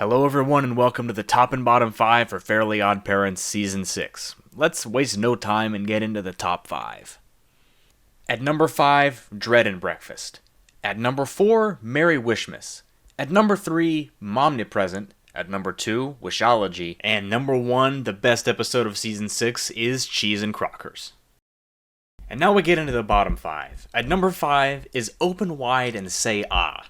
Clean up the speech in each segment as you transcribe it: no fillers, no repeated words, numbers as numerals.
Hello everyone and welcome to the top and bottom 5 for Fairly Odd Parents Season 6. Let's waste no time and get into the top 5. At number 5, Dread and Breakfast. At number 4, Merry Wishmas. At number 3, Momnipresent. At number 2, Wishology. And number 1, the best episode of Season 6 is Cheese and Crockers. And now we get into the bottom 5. At number 5 is Open Wide and Say Ah.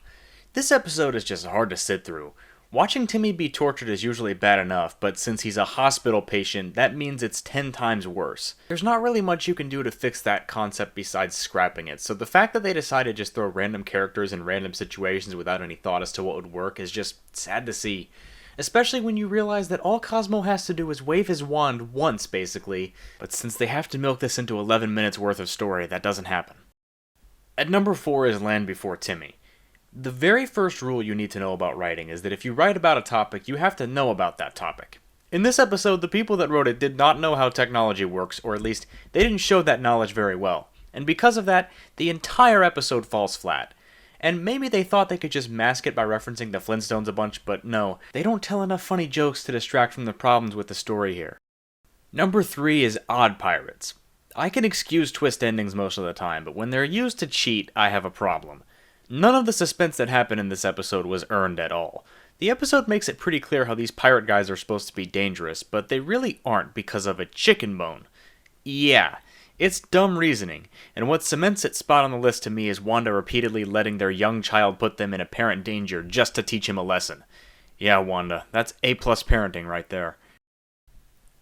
This episode is just hard to sit through. Watching Timmy be tortured is usually bad enough, but since he's a hospital patient, that means it's 10 times worse. There's not really much you can do to fix that concept besides scrapping it, so the fact that they decided to just throw random characters in random situations without any thought as to what would work is just sad to see. Especially when you realize that all Cosmo has to do is wave his wand once, basically, but since they have to milk this into 11 minutes worth of story, that doesn't happen. At number 4 is Land Before Timmy. The very first rule you need to know about writing is that if you write about a topic, you have to know about that topic. In this episode, the people that wrote it did not know how technology works, or at least, they didn't show that knowledge very well. And because of that, the entire episode falls flat. And maybe they thought they could just mask it by referencing the Flintstones a bunch, but no, they don't tell enough funny jokes to distract from the problems with the story here. Number 3 is Oddparents. I can excuse twist endings most of the time, but when they're used to cheat, I have a problem. None of the suspense that happened in this episode was earned at all. The episode makes it pretty clear how these pirate guys are supposed to be dangerous, but they really aren't because of a chicken bone. Yeah, it's dumb reasoning, and what cements its spot on the list to me is Wanda repeatedly letting their young child put them in apparent danger just to teach him a lesson. Yeah, Wanda, that's A+ parenting right there.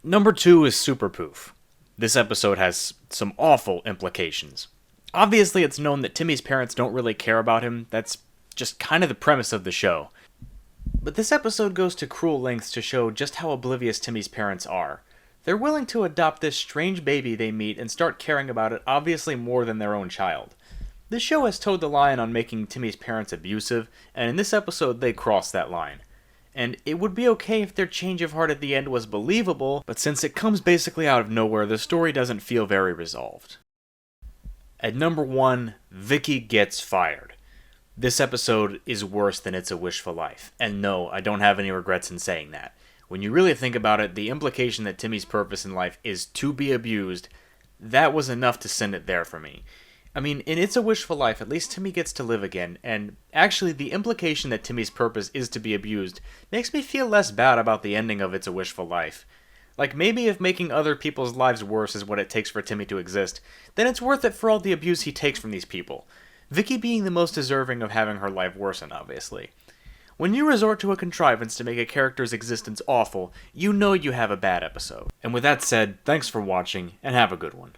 Number 2 is Super Poof. This episode has some awful implications. Obviously, it's known that Timmy's parents don't really care about him. That's just kind of the premise of the show. But this episode goes to cruel lengths to show just how oblivious Timmy's parents are. They're willing to adopt this strange baby they meet and start caring about it obviously more than their own child. This show has towed the line on making Timmy's parents abusive, and in this episode they cross that line. And it would be okay if their change of heart at the end was believable, but since it comes basically out of nowhere, the story doesn't feel very resolved. At number 1, Vicky Gets Fired. This episode is worse than It's a Wishful Life, and no, I don't have any regrets in saying that. When you really think about it, the implication that Timmy's purpose in life is to be abused, that was enough to send it there for me. I mean, in It's a Wishful Life, at least Timmy gets to live again, and actually the implication that Timmy's purpose is to be abused makes me feel less bad about the ending of It's a Wishful Life. Like, maybe if making other people's lives worse is what it takes for Timmy to exist, then it's worth it for all the abuse he takes from these people. Vicky being the most deserving of having her life worsen, obviously. When you resort to a contrivance to make a character's existence awful, you know you have a bad episode. And with that said, thanks for watching, and have a good one.